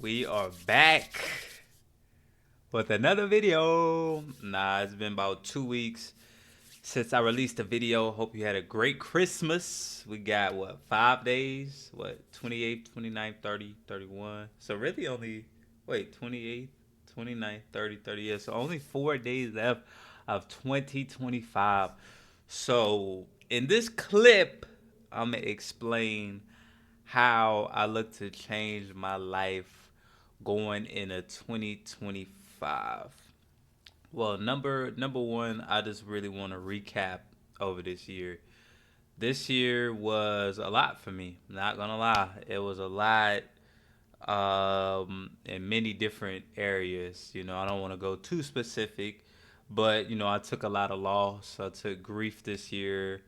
We are back with another video. It's been about 2 weeks since I released a video. Hope you had a great Christmas. We got 5 days? 28th, 29th, 30, 31. So really only 28th, 29th, 30, 30. Yeah, so only 4 days left of 2025. So in this clip, I'm gonna explain how I look to change my life going into 2025. Well, number one, I just really want to recap over this year. This year was a lot for me. Not gonna lie, it was a lot in many different areas. I don't want to go too specific, but I took a lot of loss. I took grief this year.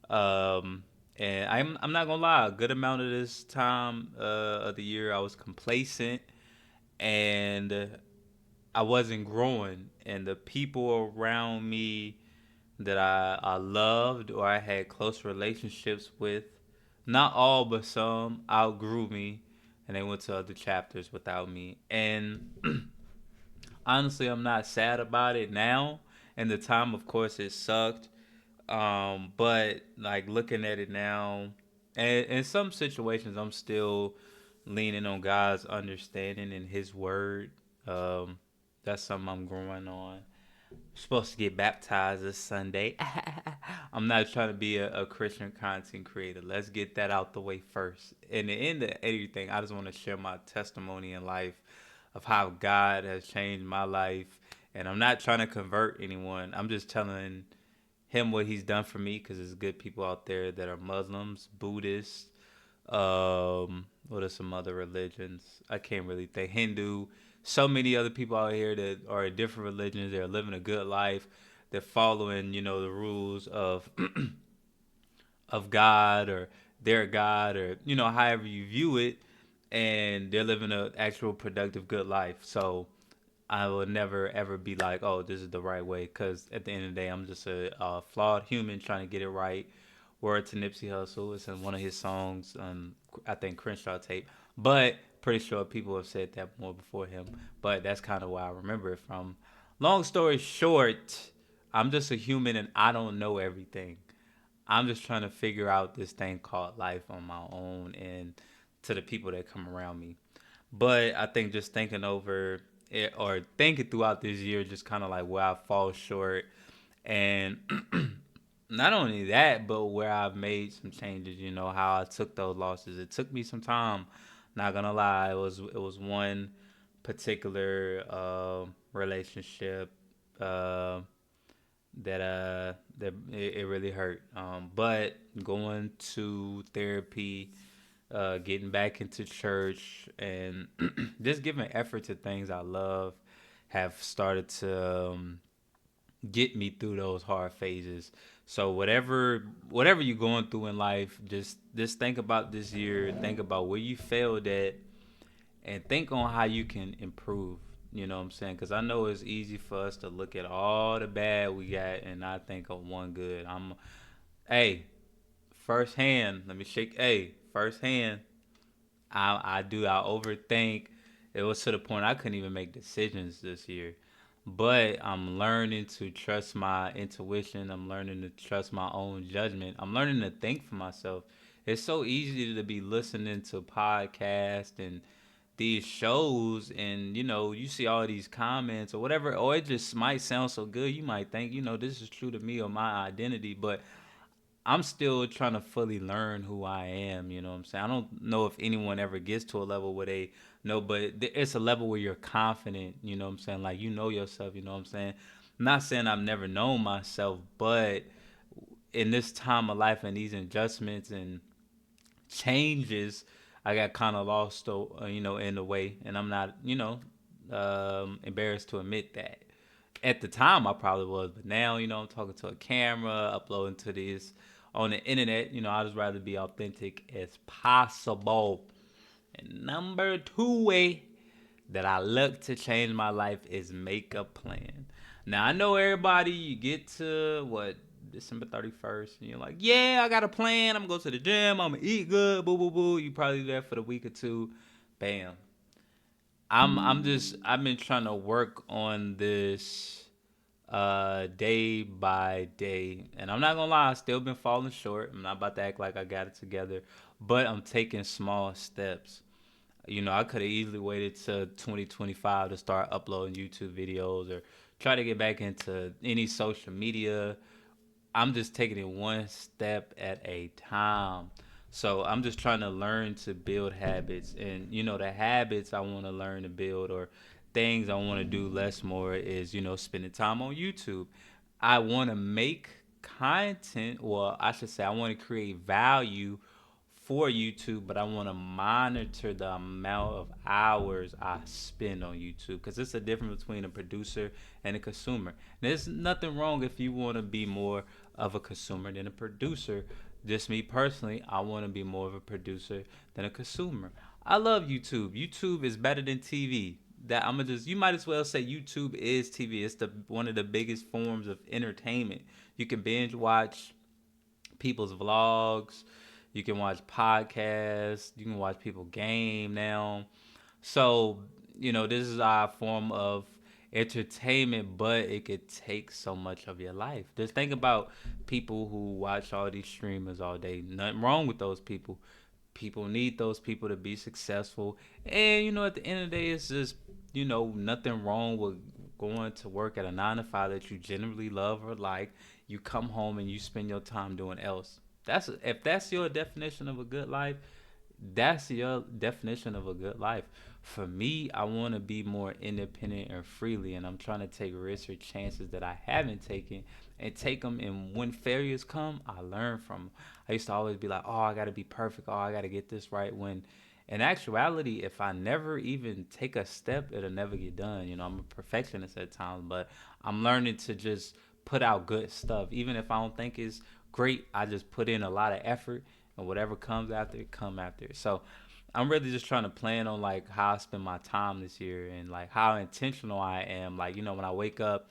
Um, and I'm not gonna lie, a good amount of this time of the year I was complacent and I wasn't growing, and the people around me that I loved or I had close relationships with, not all but some, outgrew me, and they went to other chapters without me. And honestly, I'm not sad about it now. And the time, of course, it sucked. But like looking at it now, and in some situations, I'm still leaning on God's understanding and His Word. Um, that's something I'm growing on. I'm supposed to get baptized this Sunday. I'm not trying to be a Christian content creator. Let's get that out the way first. In the end of everything, I just want to share my testimony in life of how God has changed my life. And I'm not trying to convert anyone. I'm just telling him what he's done for me because there's good people out there that are Muslims, Buddhists, what are some other religions? I can't really think. Hindu. So many other people out here that are in different religions. They're living a good life. They're following, the rules of of God or their God or however you view it, and they're living an actual productive good life. So I will never ever be like, oh, this is the right way, because at the end of the day, I'm just a flawed human trying to get it right. Word to Nipsey Hussle, it's in one of his songs, I think Crenshaw tape, but pretty sure people have said that more before him. But that's kind of where I remember it from. Long story short, I'm just a human and I don't know everything. I'm just trying to figure out this thing called life on my own and to the people that come around me. But I think just thinking over it or thinking throughout this year, just kind of like where I fall short, and not only that, but where I've made some changes. How I took those losses. It took me some time. Not gonna lie, it was one particular relationship uh, that it really hurt. But going to therapy, getting back into church, and just giving effort to things I love have started to get me through those hard phases. So whatever you're going through in life, just think about this year, think about where you failed at, and think on how you can improve. You know what I'm saying? Because I know it's easy for us to look at all the bad we got and not think of one good. Hey, first hand. Let me shake. Hey, first hand. I overthink. It was to the point I couldn't even make decisions this year. But I'm learning to trust my intuition. I'm learning to trust my own judgment. I'm learning to think for myself. It's so easy to be listening to podcasts and these shows, and you see all these comments or whatever, or it just might sound so good you might think this is true to me or my identity, but I'm still trying to fully learn who I am. You know what I'm saying? I don't know if anyone ever gets to a level where they know, but it's a level where you're confident. You know what I'm saying? Like, yourself. You know what I'm saying? I'm not saying I've never known myself, but in this time of life and these adjustments and changes, I got kind of lost, in the way, and I'm not, embarrassed to admit that. At the time, I probably was, but now, I'm talking to a camera, uploading to this on the internet. I just rather be authentic as possible. And number two way that I look to change my life is make a plan. Now I know everybody, you get to December 31st, and you're like, yeah, I got a plan. I'm gonna go to the gym. I'm gonna eat good. Boo boo boo. You probably there for the week or two. Bam. I've been trying to work on this day by day, and I'm not gonna lie, I still been falling short. I'm not about to act like I got it together, but I'm taking small steps. I could have easily waited to 2025 to start uploading YouTube videos or try to get back into any social media. I'm just taking it one step at a time. So I'm just trying to learn to build habits. And, the habits I want to learn to build or things I want to do less more is, spending time on YouTube. I want to make content, well, I should say, I want to create value for YouTube, but I want to monitor the amount of hours I spend on YouTube because it's a difference between a producer and a consumer. There's nothing wrong if you want to be more of a consumer than a producer. Just me personally, I want to be more of a producer than a consumer. I love YouTube. YouTube is better than TV. That I'm gonna just you might as well say YouTube is TV. It's the one of the biggest forms of entertainment. You can binge watch people's vlogs. You can watch podcasts. You can watch people game now. So, this is our form of entertainment, but it could take so much of your life. Just think about people who watch all these streamers all day. Nothing wrong with those people. People need those people to be successful. And, at the end of the day, it's just, nothing wrong with going to work at a 9 to 5 that you generally love or like. You come home and you spend your time doing else. If that's your definition of a good life, that's your definition of a good life. For me, I want to be more independent and freely, and I'm trying to take risks or chances that I haven't taken and take them. And when failures come, I learn from 'em. I used to always be like, oh, I got to be perfect. Oh, I got to get this right. When in actuality, if I never even take a step, it'll never get done. I'm a perfectionist at times, but I'm learning to just put out good stuff. Even if I don't think it's great, I just put in a lot of effort and whatever comes after it come after it. So I'm really just trying to plan on like how I spend my time this year and like how intentional I am. Like, when I wake up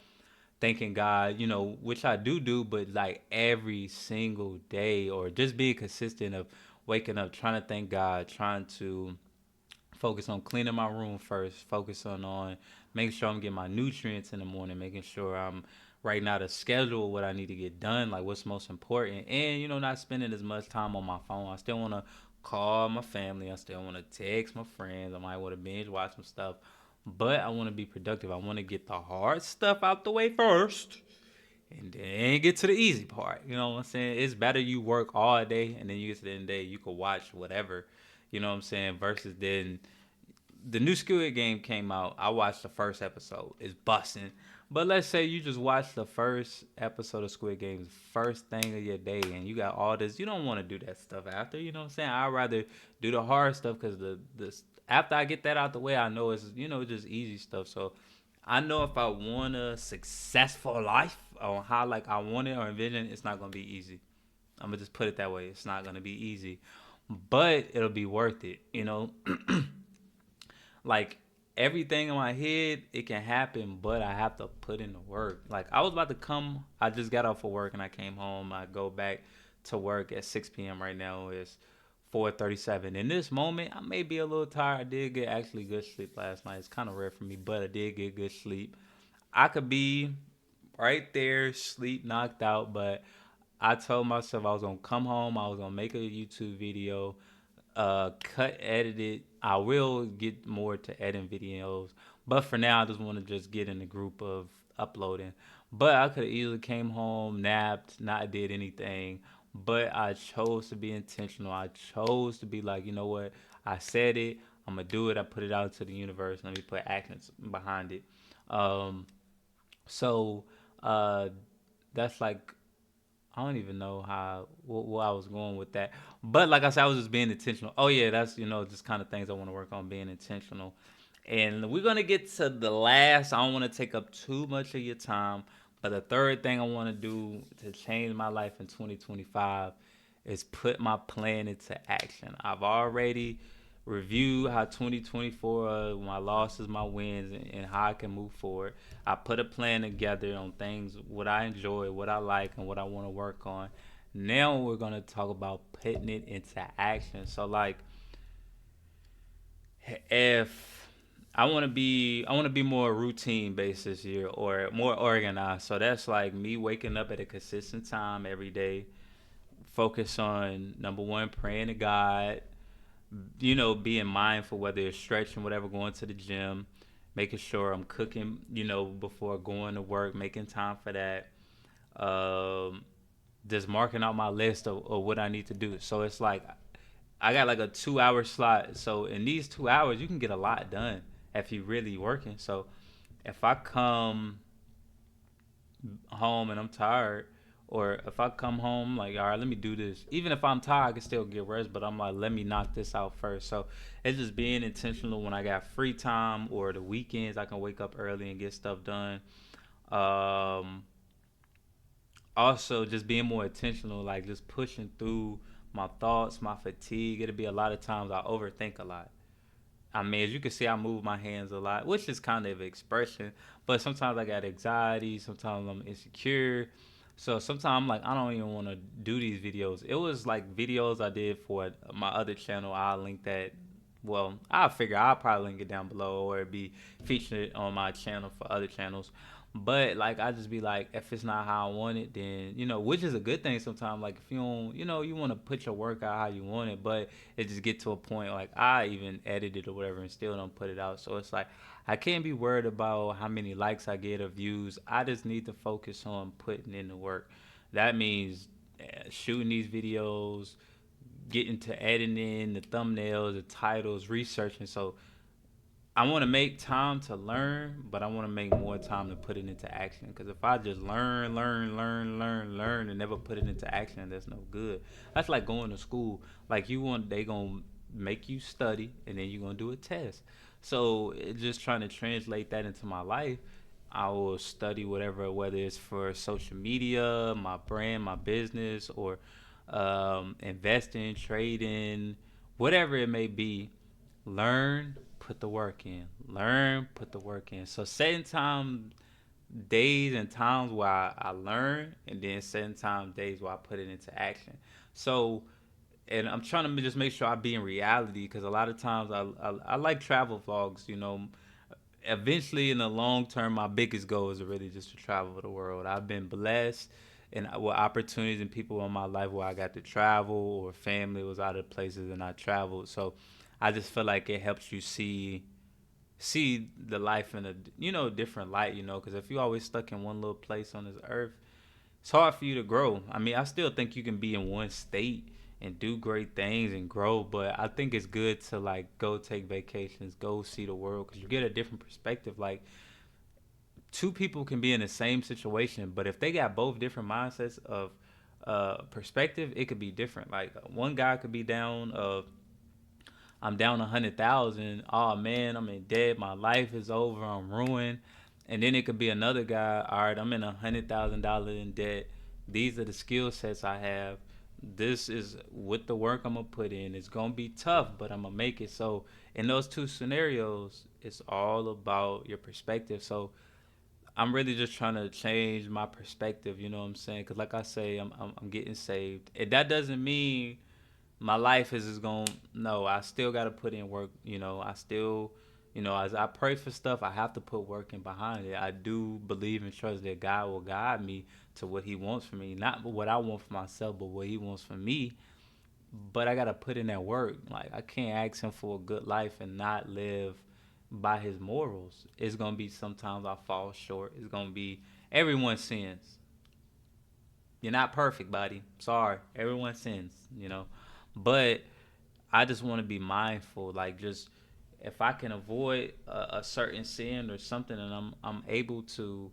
thanking God, which I do, but like every single day or just being consistent of waking up, trying to thank God, trying to focus on cleaning my room first, focus on making sure I'm getting my nutrients in the morning, making sure I'm writing out a schedule what I need to get done, like what's most important, and not spending as much time on my phone. I still want to call my family, I still want to text my friends, I might want to binge watch some stuff, but I want to be productive. I want to get the hard stuff out the way first and then get to the easy part. You know what I'm saying? It's better you work all day and then you get to the end of the day, you can watch whatever, versus then the new Squid Game came out. I watched the first episode. It's busting. But let's say you just watched the first episode of Squid Game's first thing of your day, and you got all this. You don't want to do that stuff after. You know what I'm saying? I'd rather do the hard stuff because the after I get that out the way, I know it's just easy stuff. So I know if I want a successful life or how like I want it or envision it, it's not gonna be easy. I'm gonna just put it that way. It's not gonna be easy, but it'll be worth it. Like everything in my head, it can happen, but I have to put in the work. Like I was about to come, I just got off of work and I came home. I go back to work at 6 p.m. right now. It's 4:37. In this moment, I may be a little tired. I did get actually good sleep last night. It's kind of rare for me, but I did get good sleep. I could be right there, sleep knocked out, but I told myself I was gonna come home. I was gonna make a YouTube video, cut, edit it. I will get more to editing videos, but for now, I just want to just get in the group of uploading. But I could have easily came home, napped, not did anything. But I chose to be intentional. I chose to be like, you know what? I said it. I'm gonna do it. I put it out to the universe. Let me put actions behind it. Um, so uh, that's like I don't even know how what I was going with that. But like I said, I was just being intentional. Oh yeah, that's just kind of things I want to work on being intentional. And we're gonna get to the last. I don't want to take up too much of your time, but the third thing I want to do to change my life in 2025 is put my plan into action. I've already review how 2024, my losses, my wins, and how I can move forward. I put a plan together on things, what I enjoy, what I like, and what I want to work on. Now we're going to talk about putting it into action. So, like, if I want to be more routine based this year or more organized. So that's like me waking up at a consistent time every day. Focus on number one, praying to God. Being mindful whether it's stretching, whatever, going to the gym, making sure I'm cooking. Before going to work, making time for that. Um, just marking out my list of what I need to do. So it's like I got like a 2 hour slot. So in these 2 hours, you can get a lot done if you really working. So if I come home and I'm tired, or if I come home like, all right, let me do this. Even if I'm tired, I can still get rest. But I'm like, let me knock this out first. So it's just being intentional when I got free time or the weekends. I can wake up early and get stuff done. Um, Also, just being more intentional, like just pushing through my thoughts, my fatigue. It'll be a lot of times I overthink a lot. I mean, as you can see, I move my hands a lot, which is kind of expression. But sometimes I got anxiety. Sometimes I'm insecure. So sometimes I'm like, I don't even want to do these videos. It was like videos I did for my other channel. I'll link that. Well, I'll figure I'll probably link it down below or it'd be featured on my channel for other channels. But like I just be like, if it's not how I want it, then which is a good thing sometimes. Like if you don't, you want to put your work out how you want it, but it just get to a point like I even edit it or whatever and still don't put it out. So it's like I can't be worried about how many likes I get or views. I just need to focus on putting in the work. That means shooting these videos, getting to editing the thumbnails, the titles, researching. So I want to make time to learn, but I want to make more time to put it into action. Because if I just learn, and never put it into action, that's no good. That's like going to school. Like they gonna make you study, and then you're gonna do a test. So just trying to translate that into my life. I will study whatever, whether it's for social media, my brand, my business, or investing, trading, whatever it may be. Learn, put the work in. Learn, put the work in. So setting time days and times where I learn, and then setting time days where I put it into action. So, and I'm trying to just make sure I be in reality because a lot of times I like travel vlogs. Eventually in the long term, my biggest goal is really just to travel the world. I've been blessed and with opportunities and people in my life where I got to travel or family was out of places and I traveled. So I just feel like it helps you see the life in a different light. Because if you're always stuck in one little place on this earth, it's hard for you to grow. I mean, I still think you can be in one state and do great things and grow, but I think it's good to like go take vacations, go see the world because you get a different perspective. Like two people can be in the same situation, but if they got both different mindsets of perspective, it could be different. Like one guy could be down I'm down 100,000. Oh man, I'm in debt. My life is over. I'm ruined. And then it could be another guy. All right, I'm in $100,000 in debt. These are the skill sets I have. This is with the work I'm gonna put in. It's gonna be tough, but I'm gonna make it. So in those two scenarios, it's all about your perspective. So I'm really just trying to change my perspective. You know what I'm saying? Because like I say, I'm getting saved. And that doesn't mean my life is just going no, I still got to put in work. I still, as I pray for stuff, I have to put work in behind it. I do believe and trust that God will guide me to what he wants for me, not what I want for myself, but what he wants for me. But I got to put in that work. Like I can't ask him for a good life and not live by his morals. It's going to be sometimes I fall short. It's going to be everyone sins. You're not perfect, buddy. Sorry. Everyone sins. But I just want to be mindful, like just if I can avoid a certain sin or something, and I'm able to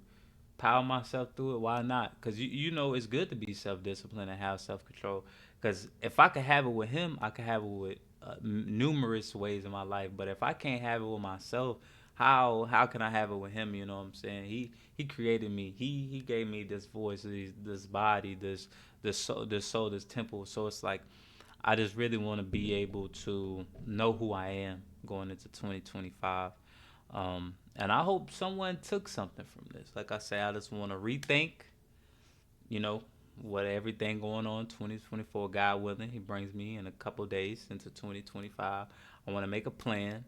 power myself through it, why not? Because it's good to be self disciplined and have self control. Because if I could have it with him, I could have it with numerous ways in my life. But if I can't have it with myself, how can I have it with him? You know what I'm saying? He created me. He gave me this voice, this body, this soul, this temple. So it's like I just really want to be able to know who I am going into 2025. And I hope someone took something from this. Like I say, I just want to rethink, you know, what everything going on 2024. God willing, He brings me in a couple days into 2025. I want to make a plan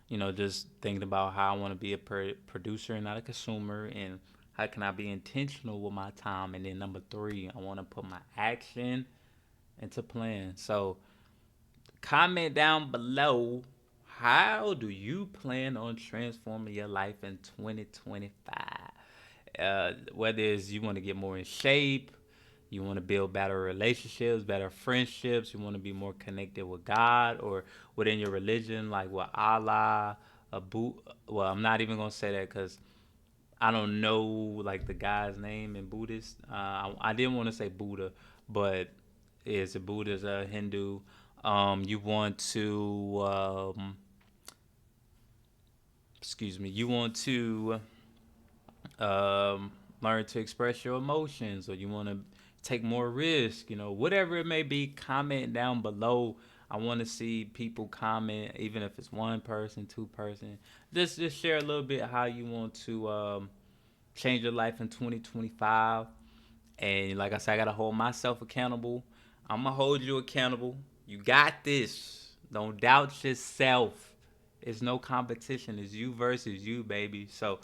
Just thinking about how I want to be a producer and not a consumer, and how can I be intentional with my time. And then number three, I want to put my action into plan. So comment down below, how do you plan on transforming your life in 2025? Whether it's you want to get more in shape, you want to build better relationships, better friendships, you want to be more connected with God or within your religion, like with Allah, well, I'm not even gonna say that because I don't know like the guy's name in Buddhist. I didn't want to say Buddha, but is a Buddha's a Hindu. You want to excuse me. You want to learn to express your emotions, or you want to take more risk. Whatever it may be. Comment down below. I want to see people comment, even if it's one person, two person. Just share a little bit how you want to change your life in 2025. And like I said, I gotta hold myself accountable. I'm gonna hold you accountable. You got this. Don't doubt yourself. It's no competition. It's you versus you, baby. So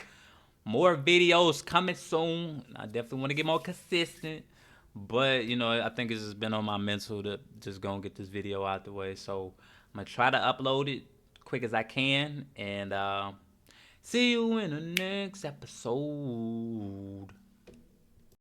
more videos coming soon. I definitely want to get more consistent. But I think it's just been on my mental to just go and get this video out the way. So I'm gonna try to upload it quick as I can. And see you in the next episode.